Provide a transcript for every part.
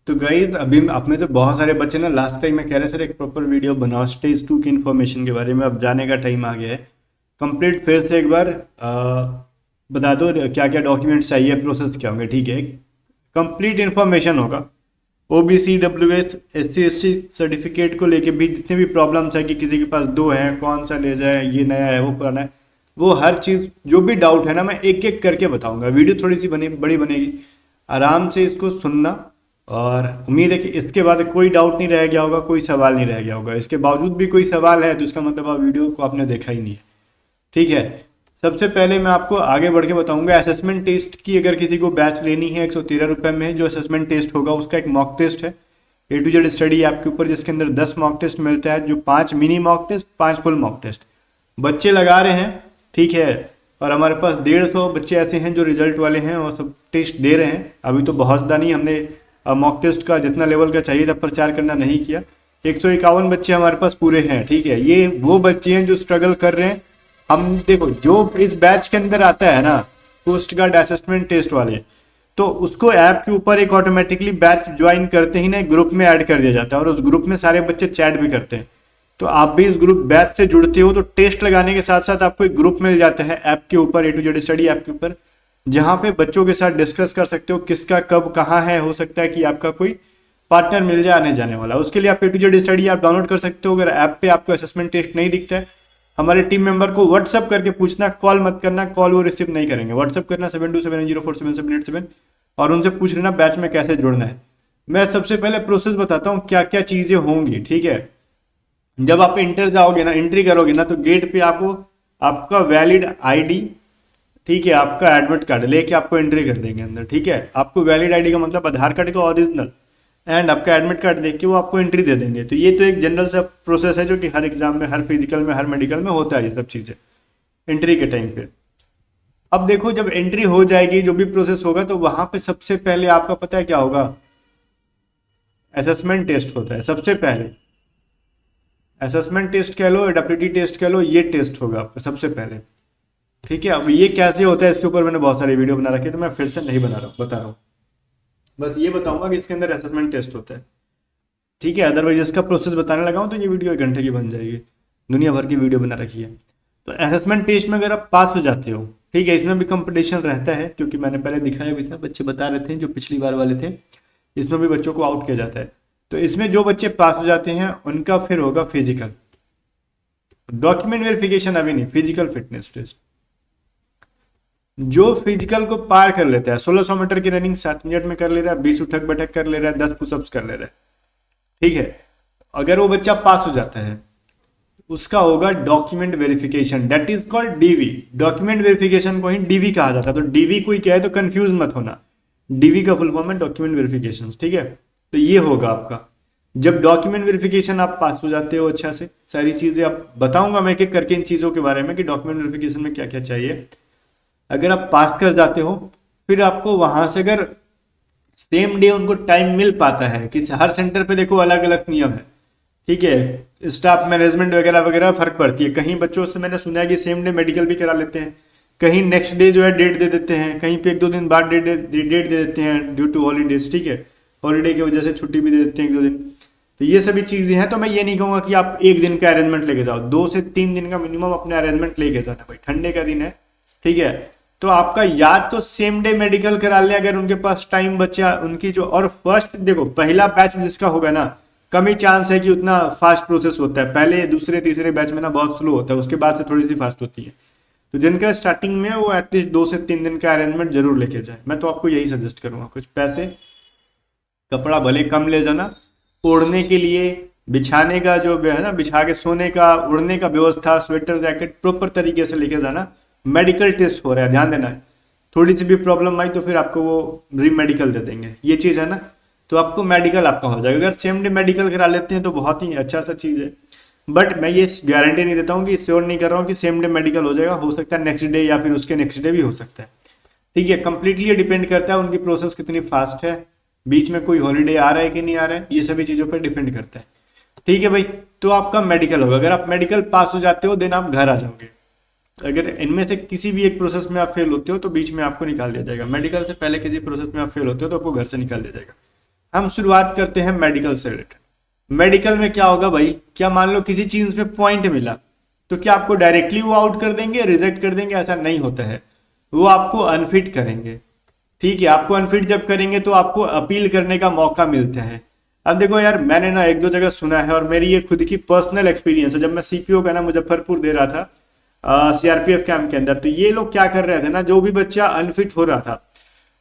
तो गाइज अभी आप में से बहुत सारे बच्चे ना लास्ट टाइम में कह रहे सर एक प्रॉपर वीडियो बनाओ स्टेज 2 की इन्फॉर्मेशन के बारे में। अब जाने का टाइम आ गया है। कंप्लीट फिर से एक बार बता दो क्या क्या डॉक्यूमेंट्स चाहिए, प्रोसेस क्या होंगे। ठीक है, कंप्लीट इन्फॉर्मेशन होगा। OBC WS SC ST certificate को लेके भी जितने भी प्रॉब्लम्स है कि किसी के पास दो है, कौन सा ले जाए, ये नया है वो पुराना है, वो हर चीज़ जो भी डाउट है ना मैं एक एक करके बताऊंगा। वीडियो थोड़ी सी बड़ी बनेगी, आराम से इसको सुनना। और उम्मीद है कि इसके बाद कोई डाउट नहीं रह गया होगा, कोई सवाल नहीं रह गया होगा। इसके बावजूद भी कोई सवाल है तो इसका मतलब आप वीडियो को आपने देखा ही नहीं है। ठीक है, सबसे पहले मैं आपको आगे बढ़ के बताऊंगा असेसमेंट टेस्ट की। अगर किसी को बैच लेनी है 113 रुपये में जो असेसमेंट टेस्ट होगा उसका एक मॉक टेस्ट है A to Z study app के ऊपर, जिसके अंदर 10 मॉक टेस्ट मिलता है, जो 5 mini mock test 5 full mock test बच्चे लगा रहे हैं। ठीक है, और हमारे पास 150 बच्चे ऐसे हैं जो रिजल्ट वाले हैं और सब टेस्ट दे रहे हैं। अभी तो बहुत ज़्यादा नहीं, हमने मॉक टेस्ट का जितना लेवल का चाहिए था प्रचार करना नहीं किया। 151 बच्चे हमारे पास पूरे हैं। ठीक है, ये वो बच्चे हैं जो स्ट्रगल कर रहे हैं। हम देखो जो इस बैच के अंदर आता है ना कोस्ट गार्ड असेसमेंट टेस्ट वाले, तो उसको ऐप के ऊपर एक ऑटोमेटिकली बैच ज्वाइन करते ही ना एक ग्रुप में ऐड कर दिया जाता है और उस ग्रुप में सारे बच्चे चैट भी करते हैं। तो आप भी इस ग्रुप बैच से जुड़ते हो तो टेस्ट लगाने के साथ साथ आपको एक ग्रुप मिल जाता है ऐप के ऊपर, A to Z study app के ऊपर, जहां पे बच्चों के साथ डिस्कस कर सकते हो किसका कब कहाँ है। हो सकता है कि आपका कोई पार्टनर मिल जाए आने जाने वाला, उसके लिए आप A to Z study app download कर सकते हो। अगर ऐप पे आपको असेसमेंट टेस्ट नहीं दिखता है, हमारे टीम मेंबर को व्हाट्सअप करके पूछना, कॉल मत करना, कॉल वो रिसीव नहीं करेंगे। व्हाट्सअप करना 7279047787 और उनसे पूछ लेना बैच में कैसे जुड़ना है। मैं सबसे पहले प्रोसेस बताता हूँ क्या क्या चीज़ें होंगी। ठीक है, जब आप इंटर जाओगे ना, एंट्री करोगे ना, तो गेट पे आपको आपका वैलिड आईडी, ठीक है, आपका एडमिट कार्ड लेके आपको एंट्री कर देंगे अंदर। ठीक है, आपको वैलिड आईडी का मतलब आधार कार्ड का ओरिजिनल एंड आपका एडमिट कार्ड देख के वो आपको एंट्री दे देंगे। तो ये तो एक जनरल सा प्रोसेस है जो कि हर एग्जाम में, हर फिजिकल में, हर मेडिकल में होता है ये सब चीज़ें एंट्री के टाइम पे। अब देखो जब एंट्री हो जाएगी, जो भी प्रोसेस होगा, तो वहां पे सबसे पहले आपका पता है क्या होगा, असेसमेंट टेस्ट होता है सबसे पहले। असेसमेंट टेस्ट कह लो, एडेप्टिविटी टेस्ट कह लो, ये टेस्ट होगा आपका सबसे पहले। ठीक है, अब ये कैसे होता है इसके ऊपर मैंने बहुत सारी वीडियो बना रखी है तो मैं फिर से नहीं बता रहा हूँ। बस ये बताऊंगा कि इसके अंदर असेसमेंट टेस्ट होता है। ठीक है, अदरवाइज इसका प्रोसेस बताने लगा हूँ तो ये वीडियो 1 घंटे की बन जाएगी। दुनिया भर की वीडियो बना रखी है। तो असेसमेंट टेस्ट में अगर आप पास हो जाते हो, ठीक है, इसमें भी कंपटीशन रहता है क्योंकि मैंने पहले दिखाया भी था, बच्चे बता रहे थे जो पिछली बार वाले थे, इसमें भी बच्चों को आउट किया जाता है। तो इसमें जो बच्चे पास हो जाते हैं उनका फिर होगा फिजिकल। डॉक्यूमेंट वेरिफिकेशन अभी नहीं, फिजिकल फिटनेस टेस्ट। जो फिजिकल को पार कर लेता है, 1600 मीटर की रनिंग 7 मिनट में कर ले रहा है, 20 उठक बैठक कर ले रहा है, 10 पुशअप्स कर ले रहा है, ठीक है, अगर वो बच्चा पास हो जाता है उसका होगा document verification, that is called DV. Document verification को ही डीवी कहा जाता है। तो डीवी कोई क्या है तो कंफ्यूज मत होना, डीवी का फुल फॉर्म है डॉक्यूमेंट वेरिफिकेशन। ठीक है, तो ये होगा आपका। जब डॉक्यूमेंट वेरिफिकेशन आप पास हो जाते हो अच्छा से, सारी चीजें आप बताऊंगा मैं एक एक करके इन चीजों के बारे में कि डॉक्यूमेंट वेरिफिकेशन में क्या क्या चाहिए। अगर आप पास कर जाते हो फिर आपको वहां से, अगर सेम डे उनको टाइम मिल पाता है, कि हर सेंटर पे देखो अलग अलग नियम है, ठीक है, स्टाफ मैनेजमेंट वगैरह वगैरह फर्क पड़ती है। कहीं बच्चों से मैंने सुना है कि सेम डे मेडिकल भी करा लेते हैं, कहीं नेक्स्ट डे जो है डेट दे देते हैं, कहीं पे 1-2 दिन बाद डेट दे देते हैं ड्यू टू हॉलीडेज। ठीक है, हॉलीडे की वजह से छुट्टी भी दे देते हैं 1-2 दिन। तो ये सभी चीज़ें हैं। तो मैं ये नहीं कहूँगा कि आप एक दिन का अरेंजमेंट लेके जाओ, 2 से 3 दिन का मिनिमम अपने अरेंजमेंट लेके जाना। भाई ठंडे का दिन है, ठीक है, तो आपका या तो सेम डे मेडिकल करा ले अगर उनके पास टाइम बचा उनकी जो, और फर्स्ट देखो पहला बैच जिसका होगा ना, कम ही चांस है कि उतना फास्ट प्रोसेस होता है। पहले दूसरे तीसरे बैच में ना बहुत स्लो होता है, उसके बाद से थोड़ी सी फास्ट होती है। तो जिनका स्टार्टिंग में वो एटलीस्ट 2 से 3 दिन का अरेंजमेंट जरूर लेके जाए। मैं तो आपको यही सजेस्ट करूंगा। कुछ पैसे, कपड़ा भले कम ले जाना, ओढ़ने के लिए, बिछाने का जो है ना, बिछा के सोने का, उड़ने का व्यवस्था, स्वेटर जैकेट प्रॉपर तरीके से लेके जाना। मेडिकल टेस्ट हो रहा है, ध्यान देना है। थोड़ी सी भी प्रॉब्लम आई तो फिर आपको वो री मेडिकल दे देंगे, ये चीज़ है ना। तो आपको मेडिकल आपका हो जाएगा। अगर सेम डे मेडिकल करा लेते हैं तो बहुत ही अच्छा सा चीज़ है। बट मैं ये गारंटी नहीं देता हूँ कि श्योर नहीं कर रहा हूँ कि सेम डे मेडिकल हो जाएगा, हो सकता है नेक्स्ट डे या फिर उसके नेक्स्ट डे भी हो सकता है। ठीक है, कंप्लीटली डिपेंड करता है उनकी प्रोसेस कितनी फास्ट है, बीच में कोई हॉलीडे आ रहा है कि नहीं आ रहा है, ये सभी चीज़ों पर डिपेंड करता है। ठीक है भाई, तो आपका मेडिकल होगा। अगर आप मेडिकल पास हो जाते हो देन आप घर आ जाओगे। अगर इनमें से किसी भी एक प्रोसेस में आप फेल होते हो तो बीच में आपको निकाल दिया जाएगा। मेडिकल से पहले किसी प्रोसेस में आप फेल होते हो तो आपको घर से निकाल दिया जाएगा। हम शुरुआत करते हैं मेडिकल से रिलेटेड। मेडिकल में क्या होगा भाई, क्या मान लो किसी चीज में पॉइंट मिला तो क्या आपको डायरेक्टली वो आउट कर देंगे, रिजेक्ट कर देंगे? ऐसा नहीं होता है, वो आपको अनफिट करेंगे। ठीक है, आपको अनफिट जब करेंगे तो आपको अपील करने का मौका मिलता है। अब देखो यार, मैंने ना एक दो जगह सुना है और मेरी ये खुद की पर्सनल एक्सपीरियंस है। जब मैं सीपीओ का ना मुजफ्फरपुर दे रहा था सीआरपीएफ कैंप के अंदर, तो ये लोग क्या कर रहे थे ना, जो भी बच्चा अनफिट हो रहा था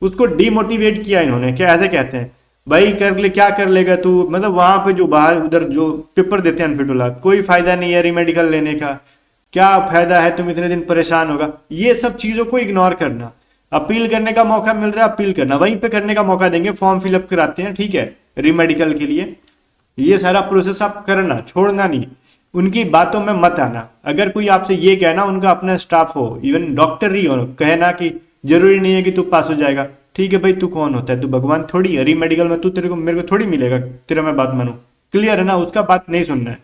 उसको डीमोटिवेट किया इन्होंने। क्या ऐसे कहते हैं, भाई कर ले, क्या कर लेगा तू, मतलब वहां पे जो बाहर उधर जो पेपर देते हैं अनफिट वाला, कोई फायदा नहीं है रीमेडिकल लेने का, क्या फायदा है, तुम इतने दिन परेशान होगा। ये सब चीजों को इग्नोर करना। अपील करने का मौका मिल रहा है, अपील करना, वहीं पे करने का मौका देंगे, फॉर्म फिलअप कराते हैं, ठीक है, रीमेडिकल के लिए। ये सारा प्रोसेस आप करना, छोड़ना नहीं, उनकी बातों में मत आना। अगर कोई आपसे ये कहना, उनका अपना स्टाफ हो, इवन डॉक्टर ही हो, कहना कि जरूरी नहीं है कि तू पास हो जाएगा। ठीक है भाई, तू कौन होता है, तू भगवान थोड़ी है, रीमेडिकल में तू तेरे को मेरे को थोड़ी मिलेगा, तेरा मैं बात मानू। क्लियर है ना, उसका बात नहीं सुनना है।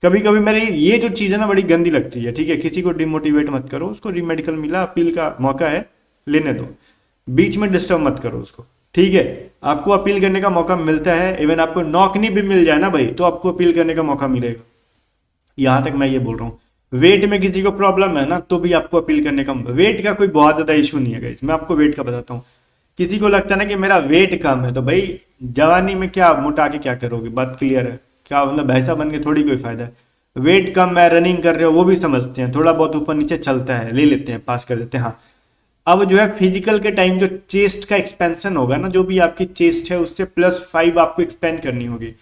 कभी कभी मेरी ये जो चीज़ है ना बड़ी गंदी लगती है। ठीक है, किसी को डिमोटिवेट मत करो, उसको रीमेडिकल मिला, अपील का मौका है, लेने दो, बीच में डिस्टर्ब मत करो उसको। ठीक है, आपको अपील करने का मौका मिलता है, इवन आपको नौकरी भी मिल जाए ना भाई तो आपको अपील करने का मौका मिलेगा। यहां तक मैं ये बोल रहा हूँ। वेट में किसी को प्रॉब्लम है ना तो भी आपको अपील करने का, वेट का कोई बहुत ज्यादा इशू नहीं है गाइस, मैं आपको वेट का बताता हूँ। किसी को लगता है ना कि मेरा वेट कम है, तो भाई जवानी में क्या मोटा के क्या करोगे, बात क्लियर है, क्या मतलब भैंसा बन के थोड़ी कोई फायदा है। वेट कम है, रनिंग कर रहे हो, वो भी समझते हैं, थोड़ा बहुत ऊपर नीचे चलता है, ले लेते हैं, पास कर देते हैं। हाँ, अब जो है फिजिकल के टाइम जो चेस्ट का एक्सपेंशन होगा ना, जो भी आपकी चेस्ट है उससे +5 आपको एक्सपेंड करनी होगी,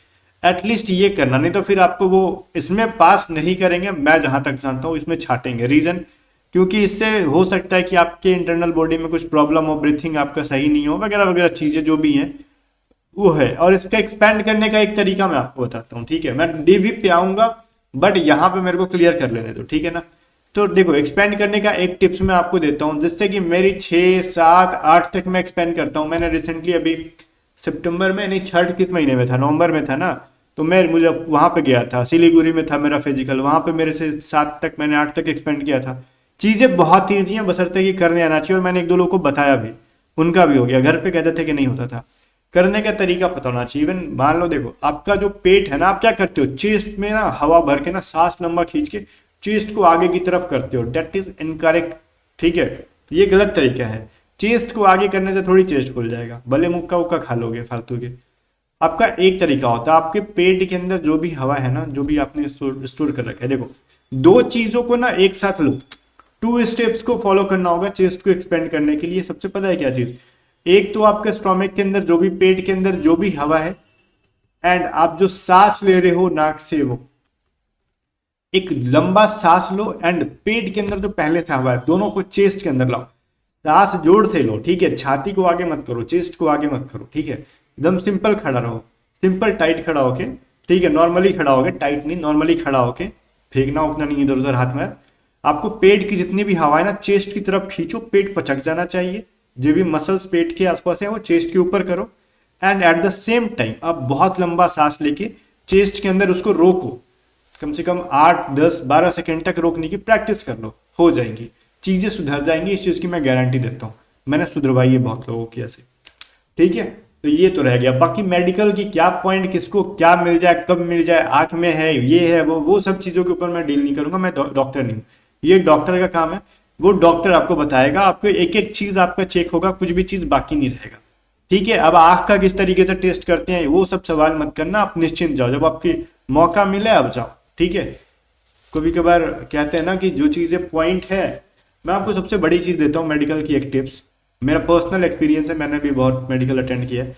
एटलीस्ट ये करना, नहीं तो फिर आपको वो इसमें पास नहीं करेंगे। मैं जहां तक जानता हूँ इसमें छाटेंगे। रीजन, क्योंकि इससे हो सकता है कि आपके इंटरनल बॉडी में कुछ प्रॉब्लम हो, ब्रीथिंग आपका सही नहीं हो, वगैरह वगैरह चीजें जो भी हैं वो है। और इसका एक्सपेंड करने का एक तरीका मैं आपको बताता हूँ, ठीक है, मैं डीवी पे आऊंगा, बट यहाँ पे मेरे को क्लियर कर लेने दो, ठीक है ना। तो देखो, एक्सपेंड करने का एक टिप्स मैं आपको देता हूँ, जिससे कि मेरी 6, 7, 8 तक मैं एक्सपेंड करता हूँ। मैंने रिसेंटली अभी सितंबर में नहीं, छठ किस महीने में था, नवंबर में था ना, तो मैं मुझे वहां पे गया था, सिलीगुड़ी में था मेरा फिजिकल, वहां पे मेरे से 7 तक, मैंने 8 तक एक्सपेंड किया था। चीजें बहुत ईजी हैं, बशर्ते कि करने आना चाहिए, और मैंने एक दो लोगों को बताया भी, उनका भी हो गया। घर पे कहते थे कि नहीं होता था, करने का तरीका पता होना चाहिए। इवन मान लो, देखो आपका जो पेट है ना, आप क्या करते हो, चेस्ट में ना हवा भर के ना सांस लंबा खींच के चेस्ट को आगे की तरफ करते हो, डेट इज इनकरेक्ट। ठीक है, ये गलत तरीका है। चेस्ट को आगे करने से थोड़ी चेस्ट खुल जाएगा, भले मुक्का उक्का खा लोगे फालतू के। आपका एक तरीका होता है, आपके पेट के अंदर जो भी हवा है ना, जो भी आपने स्टोर कर रखा है, देखो दो चीजों को ना एक साथ लो, 2 स्टेप्स को फॉलो करना होगा चेस्ट को एक्सपेंड करने के लिए। सबसे पता है क्या चीज, एक तो आपके स्टोमक के अंदर जो भी, पेट के अंदर जो भी हवा है, एंड आप जो सांस ले रहे हो नाक से, वो एक लंबा सांस लो, एंड पेट के अंदर जो पहले से हवा है, दोनों को चेस्ट के अंदर लाओ, सांस जोर से लो। ठीक है, छाती को आगे मत करो, चेस्ट को आगे मत करो। ठीक है, एकदम सिंपल खड़ा रहो, सिंपल टाइट खड़ा होके। ठीक है, नॉर्मली खड़ा होके, टाइट नहीं, नॉर्मली खड़ा होके, फेंकना उठना नहीं इधर उधर हाथ में। आपको पेट की जितनी भी हवा है ना चेस्ट की तरफ खींचो, पेट पचक जाना चाहिए, जो भी मसल्स पेट के आसपास है वो चेस्ट के ऊपर करो, and at the same time आप बहुत लंबा सांस लेके चेस्ट के अंदर उसको रोको, कम से कम 8, 10, 12 सेकेंड तक रोकने की प्रैक्टिस कर लो, हो जाएंगी चीजें, सुधर जाएंगी, इस चीज की मैं गारंटी देता हूँ, मैंने सुधरवाई है बहुत लोगों की ऐसे। ठीक है, तो ये तो रह गया। बाकी मेडिकल की क्या पॉइंट, किसको क्या मिल जाए, कब मिल जाए, आंख में है, ये है, वो सब चीजों के ऊपर मैं डील नहीं करूंगा, मैं डॉक्टर नहीं हूँ, ये डॉक्टर का काम है, वो डॉक्टर आपको बताएगा, आपको एक एक चीज आपका चेक होगा, कुछ भी चीज बाकी नहीं रहेगा। ठीक है, अब आंख का किस तरीके से टेस्ट करते हैं वो सब सवाल मत करना, आप निश्चिंत जाओ, जब आपकी मौका मिले अब जाओ। ठीक है, कभी कभार कहते हैं ना कि जो चीजें पॉइंट है, मैं आपको सबसे बड़ी चीज देता हूँ मेडिकल की एक टिप्स, मेरा पर्सनल एक्सपीरियंस है, मैंने भी बहुत मेडिकल अटेंड किया है।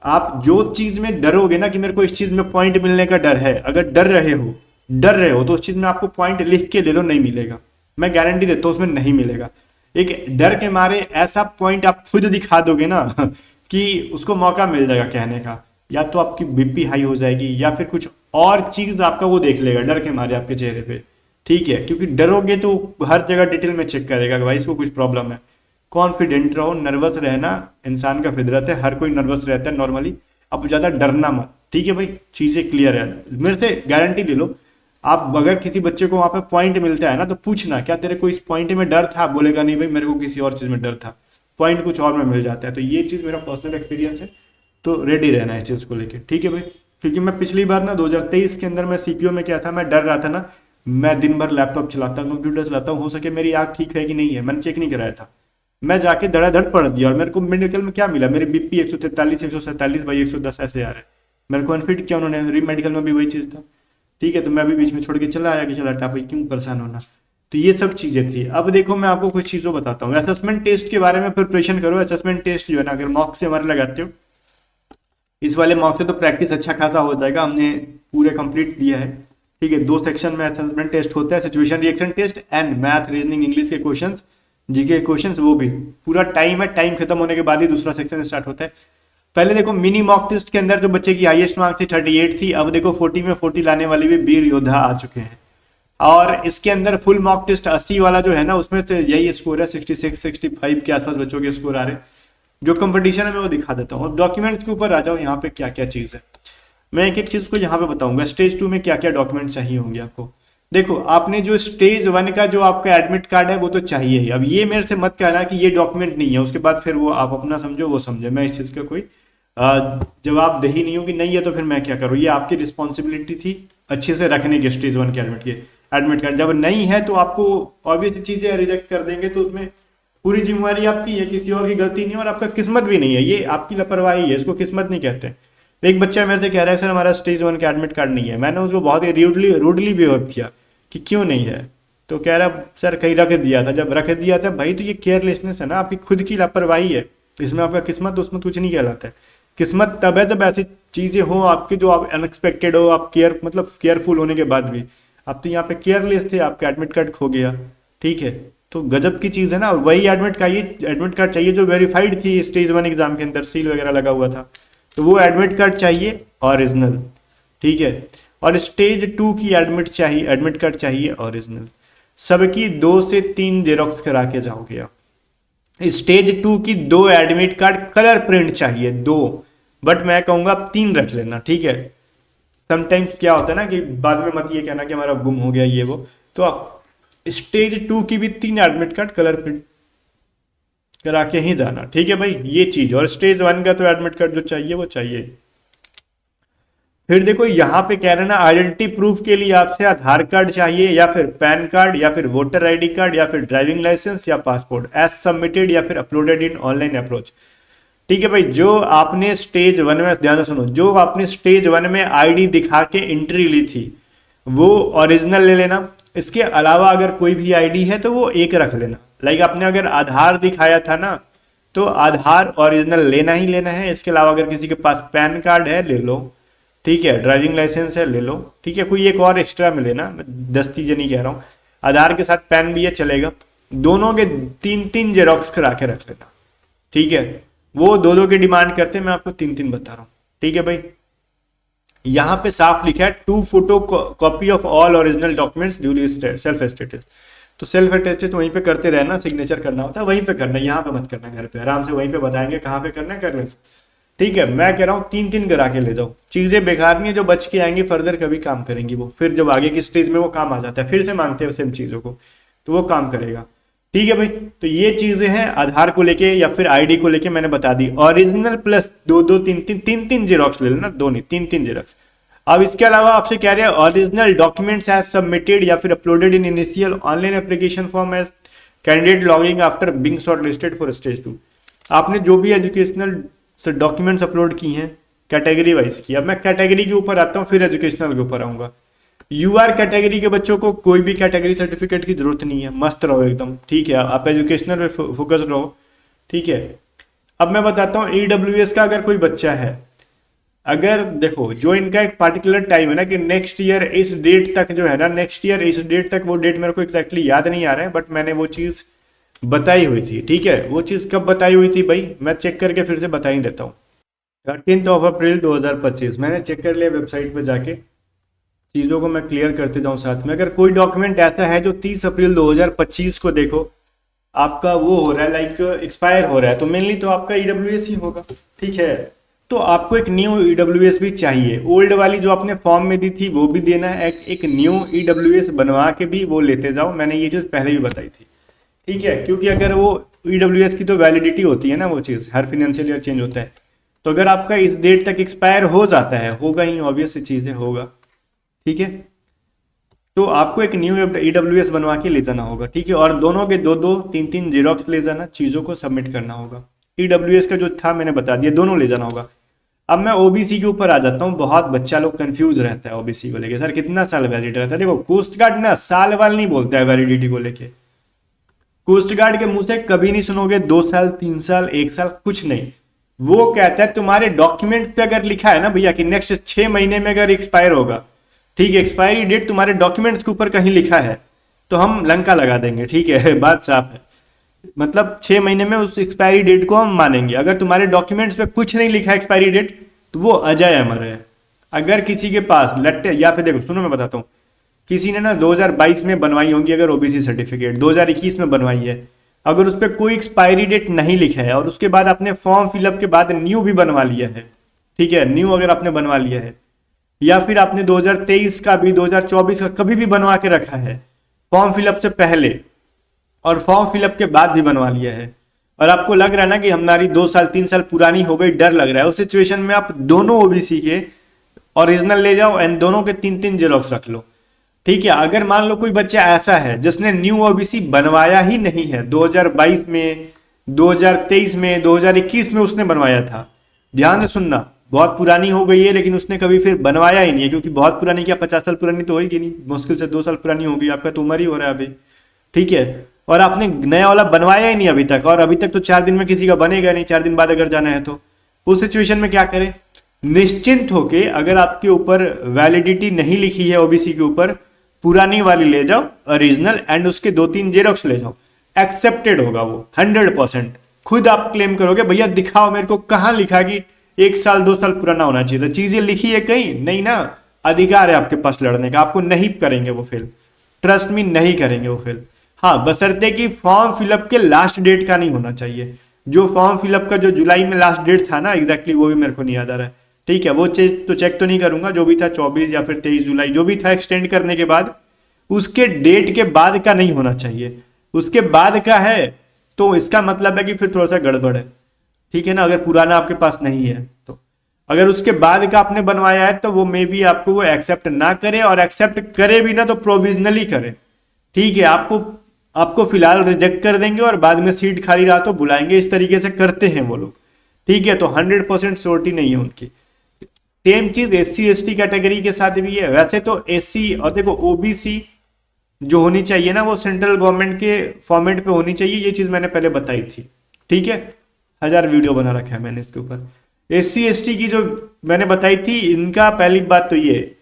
आप जो चीज में डरोगे ना कि मेरे को इस चीज में पॉइंट मिलने का डर है, अगर डर रहे हो तो उस चीज में आपको पॉइंट लिख के ले लो, नहीं मिलेगा, मैं गारंटी देता हूँ उसमें नहीं मिलेगा। एक डर के मारे ऐसा पॉइंट आप खुद दिखा दोगे ना कि उसको मौका मिल जाएगा कहने का, या तो आपकी बीपी हाई हो जाएगी, या फिर कुछ और चीज आपका वो देख लेगा डर के मारे आपके चेहरे पे। ठीक है, क्योंकि डरोगे तो हर जगह डिटेल में चेक करेगा कि भाई इसको कुछ प्रॉब्लम है। कॉन्फिडेंट रहो, नर्वस रहना इंसान का फितरत है, हर कोई नर्वस रहता है नॉर्मली, अब ज्यादा डरना मत। ठीक है भाई, चीजें क्लियर है, मेरे से गारंटी ले लो। आप अगर किसी बच्चे को वहां पे पॉइंट मिलता है ना तो पूछना, क्या तेरे को इस पॉइंट में डर था, बोलेगा नहीं भाई मेरे को किसी और चीज में डर था, पॉइंट कुछ और में मिल जाता है। तो ये चीज मेरा पर्सनल एक्सपीरियंस है, तो रेडी रहना है इस चीज़ को लेके, ठीक है भाई। क्योंकि मैं पिछली बार ना 2023 के अंदर मैं सीपीओ में क्या था, मैं डर रहा था ना, मैं दिन भर लैपटॉप चलाता हूँ, कंप्यूटर चलाता हूँ, हो सके मेरी आँख ठीक है कि नहीं है, मैंने चेक नहीं कराया था, मैं जाके धड़ाधड़ पढ़ दिया और मेरे को मेडिकल में क्या मिला, मेरे बीपी 143 147 बाई 110 ऐसे आ रहे, मेरे को अनफिट किया उन्होंने, री मेडिकल में भी वही चीज़ था, ठीक है। तो मैं भी बीच में छोड़ के चला आया कि चला टापा क्यों परेशान होना। तो ये सब चीज़ें थी। अब देखो मैं आपको कुछ चीज़ों बताता हूँ, असेसमेंट टेस्ट के बारे में प्रिपरेशन करो। असेसमेंट टेस्ट जो है ना, अगर मॉक से हमारे लगाते हो, इस वाले मॉक से तो प्रैक्टिस अच्छा खासा हो जाएगा, हमने पूरे कंप्लीट दिया है, ठीक है। 2 सेक्शन में असेसमेंट टेस्ट होता है, situation reaction test and math reasoning English के क्वेश्चंस, जीके क्वेश्चंस, वो भी पूरा टाइम है, टाइम खत्म होने के बाद ही दूसरा सेक्शन स्टार्ट होता है। पहले देखो मिनी मॉक टेस्ट के अंदर जो बच्चे की हाईएस्ट मार्क्स थी 38 थी, अब देखो 40 में 40 लाने वाले भी वीर योद्धा आ चुके हैं। और इसके अंदर फुल मॉक टेस्ट 80 वाला जो है ना, उसमें से यही स्कोर है, 66 65 के आसपास बच्चों के स्कोर आ रहे हैं। जो कंपटीशन है मैं वो दिखा देता हूँ। डॉक्यूमेंट्स के ऊपर आ जाओ, यहाँ पे क्या क्या चीज़ है मैं एक एक चीज़ को यहाँ पे बताऊंगा। स्टेज 2 में क्या क्या डॉक्यूमेंट चाहिए होंगे आपको। देखो आपने जो स्टेज 1 का जो आपका एडमिट कार्ड है वो तो चाहिए ही। अब ये मेरे से मत कहना कि ये डॉक्यूमेंट नहीं है, उसके बाद फिर वो आप अपना समझो वो समझे, मैं इस चीज़ का कोई जवाबदेही नहीं हूँ कि नहीं है तो फिर मैं क्या करूँ। ये आपकी रिस्पॉन्सिबिलिटी थी अच्छे से रखने की स्टेज 1 के एडमिट कार्ड। जब नहीं है तो आपको ऑब्वियस चीज़ें रिजेक्ट कर देंगे, तो उसमें पूरी जिम्मेवारी आपकी है, किसी और की गलती नहीं है और आपका किस्मत भी नहीं है, ये आपकी लापरवाही है, इसको किस्मत नहीं कहते। एक बच्चा मेरे से कह रहा है सर हमारा स्टेज 1 का एडमिट कार्ड नहीं है। मैंने उसको बहुत ही रूडली बिहेव किया कि क्यों नहीं है, तो कह रहा सर कहीं रख दिया था। जब रख दिया था भाई तो ये केयरलेसनेस है ना, आपकी खुद की लापरवाही है, इसमें आपका किस्मत उसमें कुछ नहीं कहलाता है। किस्मत तब है जब ऐसी चीज़ें हो आपकी जो आप अनएक्सपेक्टेड हो, आप केयरफुल होने के बाद भी। आप तो यहाँ पे केयरलेस थे, आपका एडमिट कार्ड खो गया, ठीक है। तो गजब की चीज़ है ना। और वही एडमिट कार्ड चाहिए जो वेरीफाइड थी स्टेज 1 एग्जाम के अंदर, सील वगैरह लगा हुआ था, तो वो एडमिट कार्ड चाहिए ओरिजिनल, ठीक है। और स्टेज 2 की एडमिट कार्ड चाहिए ओरिजिनल। सबकी 2 से 3 जेरोक्स करा के जाओगे आप। स्टेज 2 की 2 एडमिट कार्ड कलर प्रिंट चाहिए, 2, बट मैं कहूँगा आप 3 रख लेना, ठीक है। समटाइम्स क्या होता है ना कि बाद में मत ये कहना कि हमारा गुम हो गया ये वो, तो आप स्टेज 2 की भी 3 एडमिट कार्ड कलर प्रिंट करा के ही जाना, ठीक है भाई, ये चीज। और स्टेज 1 का तो एडमिट कार्ड जो चाहिए वो चाहिए। फिर देखो यहाँ पे कह रहे ना आइडेंटिटी प्रूफ के लिए आपसे आधार कार्ड चाहिए या फिर पैन कार्ड या फिर वोटर आईडी कार्ड या फिर ड्राइविंग लाइसेंस या पासपोर्ट एज सबमिटेड या फिर अपलोडेड इन ऑनलाइन अप्रोच, ठीक है भाई। जो आपने स्टेज 1 में, ध्यान से सुनो, जो आपने स्टेज 1 में आईडी दिखा के एंट्री ली थी वो ओरिजिनल ले लेना। इसके अलावा अगर कोई भी आईडी है तो वो एक रख लेना। लाइक आपने अगर आधार दिखाया था ना तो आधार ओरिजिनल लेना ही लेना है। इसके अलावा अगर किसी के पास पैन कार्ड है ले लो, ठीक है, ड्राइविंग लाइसेंस है ले लो, ठीक है, कोई एक और एक्स्ट्रा में लेना, मैं 10 चीजें नहीं कह रहा हूँ। आधार के साथ पैन भी है चलेगा, दोनों के 3-3 जेरोक्स करा के रख लेना, ठीक है। वो 2-2 की डिमांड करते हैं, मैं आपको 3-3 बता रहा हूँ, ठीक है भाई। यहाँ पे साफ लिखा है 2 photo copy of all original documents duly self attested. तो सेल्फ अटेस्टेड वहीं पे करते रहना, सिग्नेचर करना होता है वहीं पे करना, यहाँ पे मत करना, घर पे आराम से वहीं पे बताएंगे कहाँ पे करना है कर लेना, ठीक है। मैं कह रहा हूँ 3-3 करा के ले जाओ, चीजें बेकार नहीं है, जो बच के आएंगी फर्दर कभी काम करेंगी वो, फिर जब आगे की स्टेज में वो काम आ जाता है फिर से मांगते हैं सेम चीजों को, तो वो काम करेगा, ठीक है भाई। तो ये चीजें हैं आधार को लेके या फिर आईडी को लेके मैंने बता दी। ओरिजिनल प्लस 2-2 3-3 जेरोक्स ले लेना, 2 नहीं 3-3 जेरोक्स। अब इसके अलावा आपसे कह रहे हैं ओरिजिनल डॉक्यूमेंट्स एज सबमिटेड या फिर uploaded in initial online application form as candidate logging after being shortlisted for stage 2। आपने जो भी एजुकेशनल डॉक्यूमेंट्स अपलोड की हैं कैटेगरी वाइज की। अब मैं कैटेगरी के ऊपर आता हूँ फिर एजुकेशनल के ऊपर आऊंगा। यूआर कैटेगरी के बच्चों को कोई भी कैटेगरी सर्टिफिकेट की जरूरत नहीं है, मस्त रहो एकदम, ठीक है। आप एजुकेशनल पे फोकस्ड रहो, ठीक है। अब मैं बताता हूँ ईडब्ल्यूएस का अगर कोई बच्चा है, अगर देखो जो इनका एक पार्टिकुलर टाइम है ना कि नेक्स्ट ईयर इस डेट तक जो है ना, नेक्स्ट ईयर इस डेट तक, वो डेट मेरे को एग्जैक्टली याद नहीं आ रहा है बट मैंने वो चीज़ बताई हुई थी, ठीक है। वो चीज़ कब बताई हुई थी भाई, मैं चेक करके फिर से बता ही देता हूँ। 13 अप्रैल 2025 मैंने चेक कर लिया वेबसाइट पर जाके, चीज़ों को मैं क्लियर करते जाऊँ साथ में। अगर कोई डॉक्यूमेंट ऐसा है जो 30 अप्रैल 2025 को देखो आपका वो हो रहा है लाइक एक्सपायर हो रहा है, तो मेनली तो आपका ईडब्ल्यूएस ही होगा, ठीक है। तो आपको एक न्यू ईडब्ल्यूएस भी चाहिए, ओल्ड वाली जो आपने फॉर्म में दी थी वो भी देना है, एक न्यू ईडब्ल्यूएस बनवा के भी वो लेते जाओ। मैंने ये चीज़ पहले भी बताई थी, ठीक है। क्योंकि अगर वो ईडब्ल्यूएस की तो वैलिडिटी होती है ना, वो चीज़ हर फाइनेंशियल ईयर चेंज होता है, तो अगर आपका इस डेट तक एक्सपायर हो जाता है, होगा ही, ऑब्वियस चीज़ है, होगा, ठीक है, तो आपको एक न्यू ईडब्ल्यूएस बनवा के ले जाना होगा, ठीक है, और दोनों के दो दो तीन तीन जेरोक्स ले जाना, चीज़ों को सबमिट करना होगा। ईडब्ल्यूएस का जो था मैंने बता दिया, दोनों ले जाना होगा। अब मैं ओबीसी के ऊपर आ जाता हूँ। बहुत बच्चा लोग कंफ्यूज रहता है ओबीसी को लेके, सर कितना साल वैलिड रहता है। देखो कोस्ट गार्ड ना साल वाल नहीं बोलता है वैलिडिटी को लेके। कोस्ट गार्ड के मुंह से कभी नहीं सुनोगे 2 साल 3 साल 1 साल, कुछ नहीं। वो कहता है तुम्हारे डॉक्यूमेंट्स पे अगर लिखा है ना भैया कि नेक्स्ट 6 महीने में अगर एक्सपायर होगा, ठीक है, एक्सपायरी डेट तुम्हारे डॉक्यूमेंट्स के ऊपर कहीं लिखा है तो हम लंका लगा देंगे, ठीक है बात साफ है। मतलब 6 महीने में उस एक्सपायरी डेट को हम मानेंगे। अगर तुम्हारे डॉक्यूमेंट्स पे कुछ नहीं लिखा एक्सपायरी डेट तो वो अजय अमर है। अगर किसी के पास लट्टे, या फिर देखो सुनो मैं बताता हूँ, किसी ने ना 2022 में बनवाई होंगी अगर ओबीसी सर्टिफिकेट, 2021 में बनवाई है, अगर उस पर कोई एक्सपायरी डेट नहीं लिखा है और उसके बाद आपने फॉर्म फिलअप के बाद न्यू भी बनवा लिया है, ठीक है, न्यू अगर आपने बनवा लिया है, या फिर आपने 2023 का भी 2024 का कभी भी बनवा के रखा है फॉर्म फिलअप से पहले और फॉर्म फिलअप के बाद भी बनवा लिया है, और आपको लग रहा है ना कि हमारी 2 साल 3 साल पुरानी हो गई, डर लग रहा है, उस सिचुएशन में आप दोनों ओबीसी के ओरिजिनल ले जाओ एंड दोनों के 3 3 जेरोक्स रख लो, ठीक है। अगर मान लो कोई बच्चा ऐसा है जिसने न्यू ओबीसी बनवाया ही नहीं है, 2022 में 2023 में 2021 में उसने बनवाया था, ध्यान से सुनना, बहुत पुरानी हो गई है लेकिन उसने कभी फिर बनवाया ही नहीं है, क्योंकि बहुत पुरानी क्या 50 साल पुरानी तो होगी नहीं, मुश्किल से 2 साल पुरानी होगी, आपका तो उम्र ही हो रहा है अभी, ठीक है, और आपने नया वाला बनवाया ही नहीं अभी तक, और अभी तक तो 4 दिन में किसी का बनेगा नहीं, 4 दिन बाद अगर जाना है तो उस सिचुएशन में क्या करें, निश्चिंत होके अगर आपके ऊपर वैलिडिटी नहीं लिखी है ओबीसी के ऊपर, पुरानी वाली ले जाओ ओरिजिनल एंड उसके 2 3 जेरोक्स ले जाओ, एक्सेप्टेड होगा वो 100%। खुद आप क्लेम करोगे भैया दिखाओ मेरे को कहाँ लिखा कि 1 साल 2 साल पुराना होना चाहिए, तो चीजें लिखी है कहीं नहीं ना, अधिकार है आपके पास लड़ने का, आपको नहीं करेंगे वो फेल, ट्रस्ट मी नहीं करेंगे वो फेल। हाँ बशर्ते कि फॉर्म फिलअप के लास्ट डेट का नहीं होना चाहिए, जो फॉर्म फिलअप का जो जुलाई में लास्ट डेट था ना एग्जैक्टली वो भी मेरे को नहीं याद आ रहा है, ठीक है, वो तो चेक तो नहीं करूंगा, जो भी था 24 या फिर 23 जुलाई जो भी था एक्सटेंड करने के बाद, उसके डेट के बाद का नहीं होना चाहिए, उसके बाद का है तो इसका मतलब है कि फिर थोड़ा सा गड़बड़ है, ठीक है ना, अगर पुराना आपके पास नहीं है तो। अगर उसके बाद का आपने बनवाया है तो वो मे बी आपको वो एक्सेप्ट ना करे, और एक्सेप्ट करे भी ना तो प्रोविजनली करे, ठीक है, आपको फिलहाल रिजेक्ट कर देंगे और बाद में सीट खाली रहा तो बुलाएंगे, इस तरीके से करते हैं वो लोग, ठीक है, तो 100% श्योरिटी नहीं है उनकी। सेम चीज एससी एसटी कैटेगरी के साथ भी है। वैसे तो एससी और देखो ओबीसी जो होनी चाहिए ना वो सेंट्रल गवर्नमेंट के फॉर्मेट पे होनी चाहिए, ये चीज मैंने पहले बताई थी, ठीक है, 1000 वीडियो बना रखा है मैंने इसके ऊपर। एससी एसटी की जो मैंने बताई थी, इनका पहली बात तो ये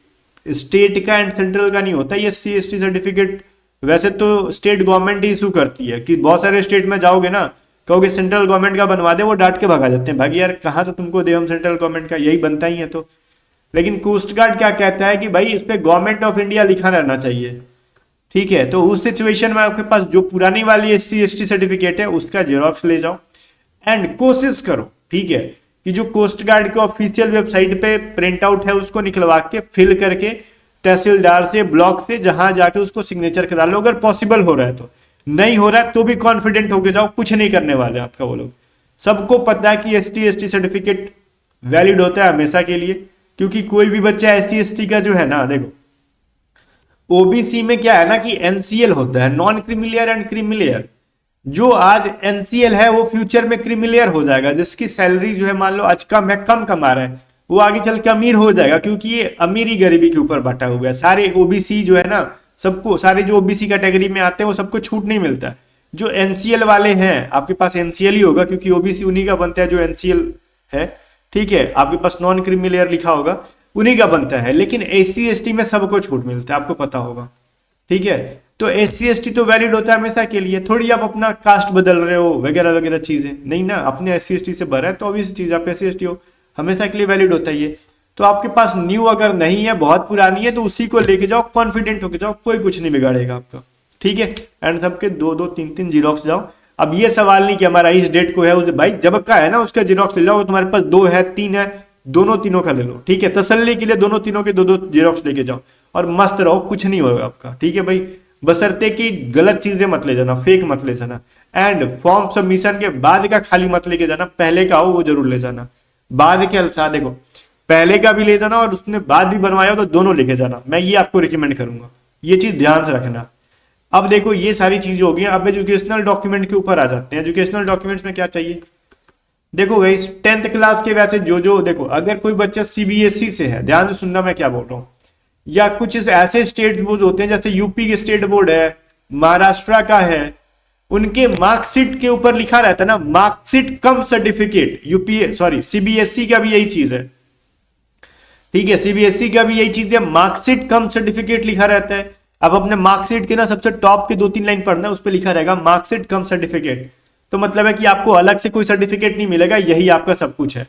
स्टेट का एंड सेंट्रल का नहीं होता ये एससी एसटी सर्टिफिकेट, वैसे तो स्टेट गवर्नमेंट ही इशू करती है, कि बहुत सारे स्टेट में जाओगे ना कहोगे सेंट्रल गवर्नमेंट का बनवा दे, वो डांट के भगा जाते हैं, भाई यार कहाँ से तुमको दे हम सेंट्रल गवर्नमेंट का, यही बनता ही है तो। लेकिन कोस्ट गार्ड क्या कहता है कि भाई इस पे गवर्नमेंट ऑफ इंडिया लिखा रहना चाहिए, ठीक है, तो उस सिचुएशन में आपके पास जो पुरानी वाली एससी एसटी सर्टिफिकेट है उसका जेरोक्स ले जाओ एंड कोशिश करो, ठीक है, कि जो कोस्ट गार्ड के ऑफिशियल वेबसाइट पे प्रिंट आउट है उसको निकलवा के फिल करके तहसीलदार से ब्लॉक से जहां जाके उसको सिग्नेचर करा लो, अगर पॉसिबल हो रहा है तो। नहीं हो रहा है तो भी कॉन्फिडेंट होके जाओ, कुछ नहीं करने वाले आपका वो लोग। सबको पता है कि एसटी एसटी सर्टिफिकेट वैलिड होता है हमेशा के लिए, क्योंकि कोई भी बच्चा एससी एसटी का जो है ना, देखो ओबीसी में क्या है ना कि एनसीएल होता है, नॉन क्रीमिलियर एंड क्रीमिलियर, जो आज एनसीएल है वो फ्यूचर में क्रीमिलियर हो जाएगा, जिसकी सैलरी जो है मान लो आज कम है, कम कमा रहा है, वो आगे चल के अमीर हो जाएगा, क्योंकि ये अमीरी गरीबी के ऊपर बांटा हुआ है। सारे ओबीसी जो है ना, सबको, सारे जो ओबीसी कैटेगरी में आते हैं वो सबको छूट नहीं मिलता। जो एनसीएल वाले हैं, आपके पास एनसीएल ही होगा क्योंकि ओबीसी उन्हीं का बनता है जो एनसीएल है, ठीक है, आपके पास नॉन क्रीमिलियर लिखा होगा उन्हीं का बनता है, लेकिन एससी एसटी में सबको छूट मिलता है, आपको पता होगा, ठीक है। तो एससी एसटी तो वैलिड होता है हमेशा के लिए, थोड़ी आप अपना कास्ट बदल रहे हो वगैरह वगैरह चीजें, नहीं ना, अपने एससी एसटी से भरा है तो ऑब्वियस चीज आप एससी एसटी हो, हमेशा के लिए वैलिड होता है ये। तो आपके पास न्यू अगर नहीं है, बहुत पुरानी है, तो उसी को लेके जाओ, कॉन्फिडेंट होके जाओ, कोई कुछ नहीं बिगाड़ेगा आपका, ठीक है, एंड सबके 2 2 3 3 जीरोक्स जाओ। अब ये सवाल नहीं कि हमारा इस डेट को है, उस भाई जब का है ना उसका जीरोक्स ले जाओ, तुम्हारे पास 2 है 3 है, दोनों तीनों का ले लो, ठीक है, तसल्ली के लिए दोनों तीनों के 2 2 जीरोक्स लेके जाओ और मस्त रहो, कुछ नहीं होगा आपका, ठीक है भाई, बशर्ते कि गलत चीजें मत ले जाना, फेक मत ले जाना, एंड फॉर्म सबमिशन के बाद का खाली मत लेके जाना, पहले का हो वो जरूर ले जाना, बाद के अल्सा देखो, पहले का भी ले जाना और उसने बाद भी बनवाया हो तो दोनों लेके जाना, मैं ये आपको रिकमेंड करूंगा, ये चीज ध्यान से रखना। अब देखो ये सारी चीजें हो गई, अब एजुकेशनल डॉक्यूमेंट के ऊपर आ जाते हैं। एजुकेशनल डॉक्यूमेंट्स में क्या चाहिए, देखो गाइस 10th क्लास के वैसे जो देखो, अगर कोई बच्चा सीबीएसई से है, ध्यान से सुनना मैं क्या बोल रहा हूँ, या कुछ इस ऐसे स्टेट बोर्ड होते हैं जैसे यूपी के स्टेट बोर्ड है, महाराष्ट्र का है, उनके मार्कशीट के ऊपर लिखा रहता है ना मार्कशीट कम सर्टिफिकेट, यूपी सॉरी सीबीएसई का भी यही चीज है, ठीक है, सीबीएसई का भी यही चीज है, मार्कशीट कम सर्टिफिकेट लिखा रहता है। अब अपने मार्कशीट के ना सबसे टॉप के 2-3 लाइन पढ़ना, उस पर लिखा रहेगा मार्कशीट कम सर्टिफिकेट, तो मतलब है कि आपको अलग से कोई सर्टिफिकेट नहीं मिलेगा, यही आपका सब कुछ है,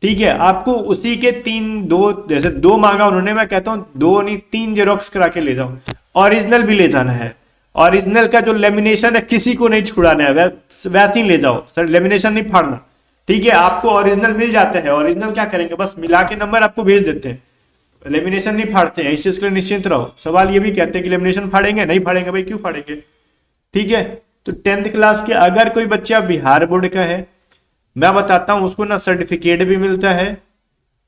ठीक है। आपको उसी के 3-2 जैसे 2 मांगा उन्होंने, मैं कहता हूं 2 नहीं 3 जेरोक्स करा के ले जाओ, ओरिजिनल भी ले जाना है, ओरिजिनल का जो लेमिनेशन है किसी को नहीं छुड़ाना है, वैसे ही ले जाओ सर, लेमिनेशन नहीं फाड़ना, ठीक है। आपको ओरिजिनल मिल जाता है, ओरिजिनल क्या करेंगे, बस मिला के नंबर आपको भेज देते हैं, लेमिनेशन नहीं फाड़ते हैं, इस चीज के लिए निश्चिंत रहो। सवाल ये भी कहते हैं कि लेमिनेशन फाड़ेंगे, नहीं फाड़ेंगे भाई, क्यों फाड़ेंगे, ठीक है। तो 10th क्लास के अगर कोई बच्चा बिहार बोर्ड का है, मैं बताता हूं उसको ना सर्टिफिकेट भी मिलता है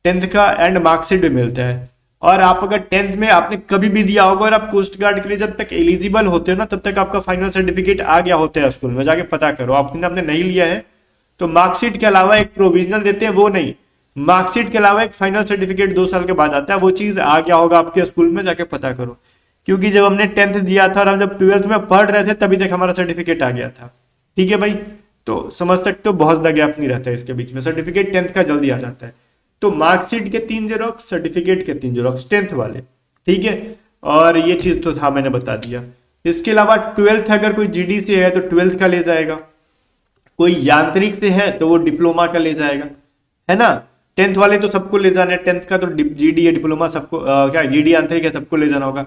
10th का एंड मार्कशीट भी मिलता है। और आप अगर 10th में आपने कभी भी दिया होगा और आप कोस्ट गार्ड के लिए जब तक एलिजिबल होते हो ना, तब तक आपका फाइनल सर्टिफिकेट आ गया होता है स्कूल में, जाके पता करो। आपने नहीं लिया है तो मार्कशीट के अलावा एक प्रोविजनल देते हैं, वो नहीं, मार्कशीट के अलावा एक फाइनल सर्टिफिकेट 2 साल के बाद आता है, वो चीज आ गया होगा आपके स्कूल में, जाके पता करो। क्योंकि जब हमने 10th दिया था और हम जब 12th में पढ़ रहे थे तभी तक हमारा सर्टिफिकेट आ गया था, ठीक है भाई। तो समझ सकते हो बहुत ज्यादा गैप नहीं रहता है इसके बीच में, सर्टिफिकेट 10th का जल्दी आ जाता है। तो मार्कशीट के 3 जेरोक्स, सर्टिफिकेट के 3 जेरोक्स 10th वाले, ठीक है। और ये चीज तो था, मैंने बता दिया। इसके अलावा 12th अगर कोई जीडी से है तो 12th का ले जाएगा, कोई यांत्रिक से है तो वो डिप्लोमा का ले जाएगा, है ना। 10th वाले तो सबको ले जाना है, 10th का तो जीडी है, डिप्लोमा सबको क्या जीडी यांत्रिक है, सबको ले जाना होगा।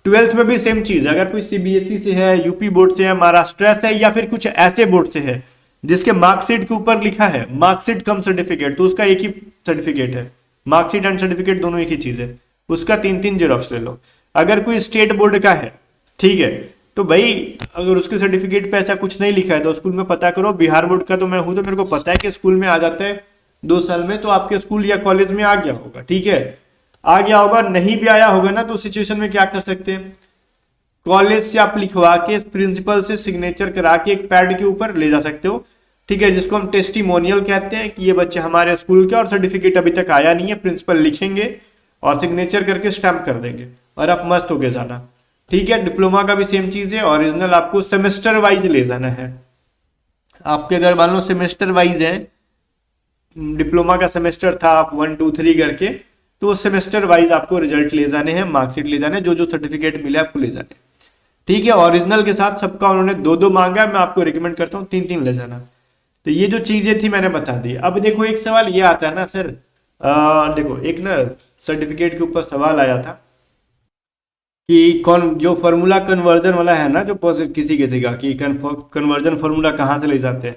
12th में भी सेम चीज है, अगर कोई सीबीएसई से है, यूपी बोर्ड से है, महाराष्ट्र से है, या फिर कुछ ऐसे बोर्ड से है जिसके मार्कशीट के ऊपर लिखा है मार्कशीट कम सर्टिफिकेट, तो उसका एक ही सर्टिफिकेट है, मार्कशीट एंड सर्टिफिकेट दोनों एक ही चीज है, उसका 3-3 जेरोक्स ले लो। अगर कोई स्टेट बोर्ड का है, ठीक है, तो भाई अगर उसके सर्टिफिकेट पे ऐसा कुछ नहीं लिखा है तो स्कूल में पता करो। बिहार बोर्ड का तो मैं हूं, तो मेरे को पता है कि स्कूल में आ जाता है 2 साल में, तो आपके स्कूल या कॉलेज में आ गया होगा, ठीक है, आ गया होगा। नहीं भी आया होगा ना, तो सिचुएशन में क्या कर सकते हैं, कॉलेज से आप लिखवा के प्रिंसिपल से सिग्नेचर करा के एक पैड के ऊपर ले जा सकते हो, ठीक है, जिसको हम टेस्टिमोनियल कहते हैं कि ये बच्चे हमारे स्कूल के और सर्टिफिकेट अभी तक आया नहीं है, प्रिंसिपल लिखेंगे और सिग्नेचर करके स्टैम्प कर देंगे और आप मस्त होके जाना, ठीक है। डिप्लोमा का भी सेम चीज है, ओरिजिनल आपको सेमेस्टर वाइज ले जाना है। आपके अगर मान लो सेमेस्टर वाइज है, डिप्लोमा का सेमेस्टर था, आप 1 2 3 करके, तो सेमेस्टर वाइज आपको रिजल्ट ले जाने हैं, मार्कशीट ले जाने, जो जो सर्टिफिकेट मिले आपको ले जाने, ठीक है। ओरिजिनल के साथ सबका उन्होंने 2-2 मांगा, मैं आपको रिकमेंड करता हूँ 3-3 ले जाना। तो ये जो चीजें थी मैंने बता दी। अब देखो एक सवाल ये आता है ना सर, देखो एक ना सर्टिफिकेट के ऊपर सवाल आया था कि कौन जो फार्मूला कन्वर्जन वाला है ना, जो किसी किसी का कि कन्वर्जन फार्मूला कहाँ से ले जाते हैं,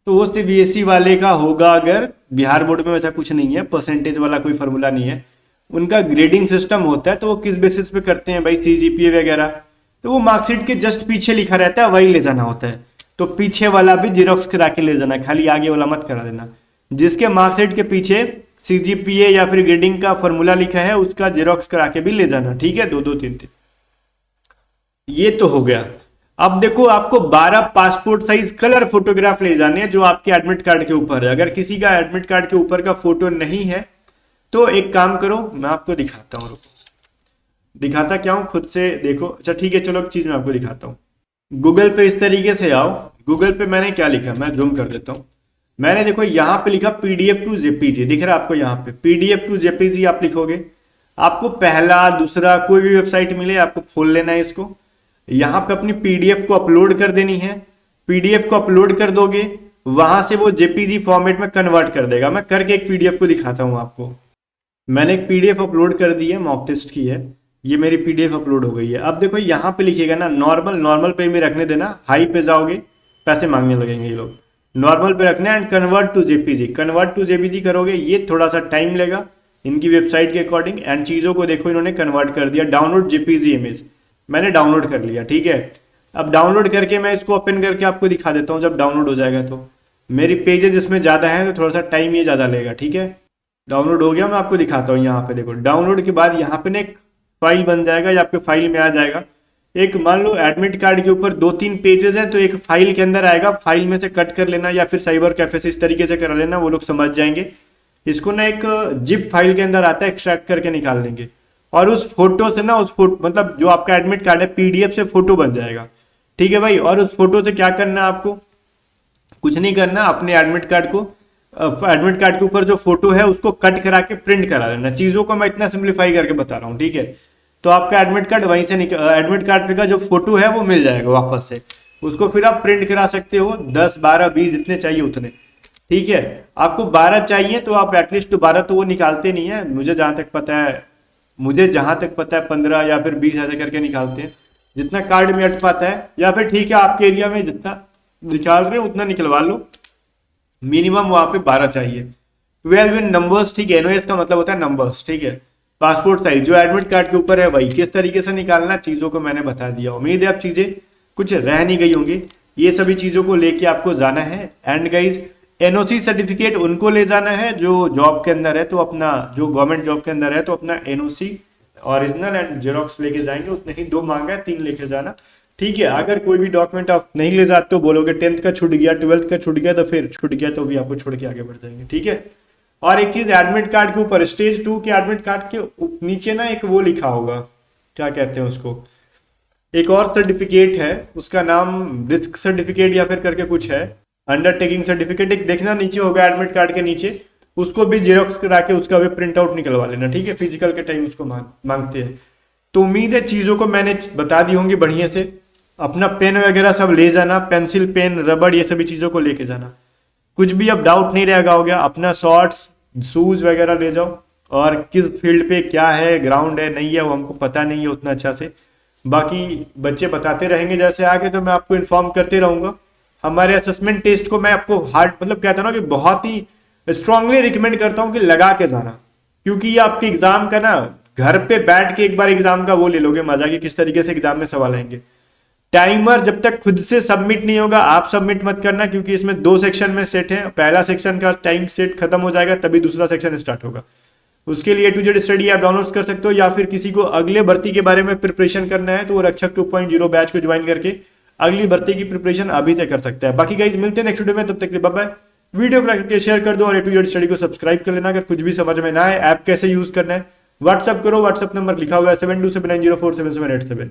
तो वो सीबीएसई वाले का होगा। अगर बिहार बोर्ड में वैसा कुछ नहीं है, परसेंटेज वाला कोई फार्मूला नहीं है, उनका ग्रेडिंग सिस्टम होता है, तो वो किस बेसिस पे करते हैं भाई, सीजीपीए वगैरह, तो वो मार्कशीट के जस्ट पीछे लिखा रहता है, वही ले जाना होता है। तो पीछे वाला भी जेरोक्स करा के ले जाना, खाली आगे वाला मत करा देना। जिसके मार्कशीट के पीछे सीजीपीए या फिर ग्रेडिंग का फॉर्मूला लिखा है उसका जेरोक्स करा के भी ले जाना, ठीक है, 2-2 3-3। ये तो हो गया। अब देखो आपको 12 पासपोर्ट साइज कलर फोटोग्राफ ले जाने हैं जो आपके एडमिट कार्ड के ऊपर है। अगर किसी का एडमिट कार्ड के ऊपर का फोटो नहीं है तो एक काम करो, मैं आपको दिखाता हूँ, दिखाता क्या हूँ, खुद से देखो। अच्छा ठीक है, चलो एक चीज मैं आपको दिखाता हूँ। गूगल पे इस तरीके से आओ, गूगल पे मैंने क्या लिखा, मैं जूम कर देता हूँ। मैंने देखो यहाँ पे लिखा पीडीएफ टू जेपीजी, दिख रहा है आपको, यहाँ पे पीडीएफ टू जेपीजी आप लिखोगे, आपको पहला दूसरा कोई भी वेबसाइट मिले आपको खोल लेना है इसको, यहाँ पे अपनी पीडीएफ को अपलोड कर देनी है। पीडीएफ को अपलोड कर दोगे, वहां से वो जेपीजी फॉर्मेट में कन्वर्ट कर देगा। मैं करके एक पीडीएफ को दिखाता हूँ आपको। मैंने एक पीडीएफ अपलोड कर दी है, मॉक टेस्ट की है, ये मेरी पीडीएफ अपलोड हो गई है। अब देखो यहाँ पे लिखिएगा ना नॉर्मल, नॉर्मल पे में रखने देना, हाई पे जाओगे पैसे मांगने लगेंगे ये लोग। नॉर्मल पे रखना है and convert to JPG, convert to JPG करोगे, ये थोड़ा सा टाइम लेगा इनकी वेबसाइट के अकॉर्डिंग। एंड चीज़ों को देखो इन्होंने कन्वर्ट कर दिया, डाउनलोड जेपीजी इमेज, मैंने डाउनलोड कर लिया, ठीक है। अब डाउनलोड करके मैं इसको ओपन करके आपको दिखा देता हूँ जब डाउनलोड हो जाएगा। तो मेरी पेजेस इसमें ज़्यादा हैं तो थोड़ा सा टाइम ये ज़्यादा लेगा, ठीक है। डाउनलोड हो गया, मैं आपको दिखाता हूँ। यहाँ पे देखो, डाउनलोड के बाद यहाँ पे ना एक फाइल बन जाएगा या आपके फाइल में आ जाएगा। एक मान लो एडमिट कार्ड के ऊपर 2-3 पेजेस हैं तो एक फाइल के अंदर आएगा, फाइल में से कट कर लेना या फिर साइबर कैफे से इस तरीके से करा लेना, वो लोग समझ जाएंगे। इसको ना एक जिप फाइल के अंदर आता है, एक्सट्रैक्ट करके निकाल लेंगे और उस फोटो से ना, उस फोटो मतलब जो आपका एडमिट कार्ड है पीडीएफ से फोटो बन जाएगा, ठीक है भाई। और उस फोटो से क्या करना है आपको, कुछ नहीं करना, अपने एडमिट कार्ड के ऊपर जो फोटो है उसको कट करा के प्रिंट करा लेना। चीजों को मैं इतना सिंप्लीफाई करके बता रहा हूँ, ठीक है। तो आपका एडमिट कार्ड वहीं से एडमिट कार्ड पे का जो फोटो है वो मिल जाएगा वापस से, उसको फिर आप प्रिंट करा सकते हो 10, 12, 20 जितने चाहिए उतने, ठीक है। आपको 12 चाहिए तो आप एटलीस्ट 12 तो वो निकालते नहीं है, मुझे जहां तक पता है 15 या फिर 20 ऐसे करके निकालते हैं, जितना कार्ड में अट पाता है। या फिर ठीक है, आपके एरिया में जितना निकाल रहे हो उतना निकलवा लो, मिनिमम वहां पे 12 चाहिए। 12 इन नंबर्स, ठीक है, एनओएस का मतलब होता है नंबर्स, ठीक है। पासपोर्ट साइज जो एडमिट कार्ड के ऊपर है वही, किस तरीके से निकालना, चीजों को मैंने बता दिया। उम्मीद है अब चीजें कुछ रह नहीं गई होंगी, ये सभी चीजों को लेके आपको जाना है। एंड गाइज, एनओसी सर्टिफिकेट उनको ले जाना है जो जॉब के अंदर है, तो अपना जो गवर्नमेंट जॉब के अंदर है तो अपना एनओसी ओरिजिनल एंड जेरोक्स लेके जाएंगे, उतने ही 2 मांगा है, 3 लेके जाना, ठीक है। अगर कोई भी डॉक्यूमेंट आप नहीं ले जाते तो बोलोगे 10th का छूट गया, 12th का छूट गया, तो फिर छूट गया तो भी आपको छोड़ के आगे बढ़ जाएंगे, ठीक है। और एक चीज, एडमिट कार्ड के ऊपर स्टेज 2 के एडमिट कार्ड के नीचे ना एक वो लिखा होगा, क्या कहते हैं उसको, एक और सर्टिफिकेट है, उसका नाम रिस्क सर्टिफिकेट या फिर करके कुछ है, अंडरटेकिंग सर्टिफिकेट, एक देखना नीचे होगा एडमिट कार्ड के नीचे, उसको भी जेरोक्स करा के उसका भी प्रिंट आउट निकलवा लेना, ठीक है। फिजिकल के टाइम उसको मांगते हैं। तो उम्मीद है चीज़ों को मैंने बता दी होंगी बढ़िया से। अपना पेन वगैरह सब ले जाना, पेंसिल, पेन, रबड़, ये सभी चीज़ों को लेके जाना। कुछ भी अब डाउट नहीं रहेगा हो गया, अपना शॉर्ट्स, शूज वगैरह ले जाओ। और किस फील्ड पे क्या है, ग्राउंड है नहीं है, वो हमको पता नहीं है उतना अच्छा से, बाकी बच्चे बताते रहेंगे जैसे आगे, तो मैं आपको इन्फॉर्म करते रहूंगा। हमारे असेसमेंट टेस्ट को मैं आपको हार्ड मतलब कहता हूँ ना कि बहुत ही स्ट्रांगली रिकमेंड करता हूँ कि लगा के जाना, क्योंकि ये आपके एग्जाम का ना, घर पे बैठ के एक बार एग्जाम का वो ले लोगे मजा कि किस तरीके से एग्जाम में सवाल आएंगे। टाइमर जब तक खुद से सबमिट नहीं होगा आप सबमिट मत करना, क्योंकि इसमें 2 सेक्शन में सेट है। पहला सेक्शन का टाइम सेट खत्म हो जाएगा तभी दूसरा सेक्शन स्टार्ट होगा। उसके लिए A to Z स्टडी आप डाउनलोड कर सकते हो, या फिर किसी को अगले भर्ती के बारे में प्रिपरेशन करना है तो वो रक्षक 2.0 बैच को ज्वाइन करके अगली भर्ती की प्रिपरेशन अभी से कर सकता है। बाकी गाइस मिलते हैं नेक्स्ट वीडियो में, तब तक के लिए बाय बाय। वीडियो को लाइक करके शेयर कर दो और A to Z स्टडी को सब्सक्राइब कर लेना। अगर कुछ भी समझ में ना आए, ऐप कैसे यूज करना है व्हाट्सअप करो, व्हाट्सअप नंबर लिखा हुआ है 7279047787।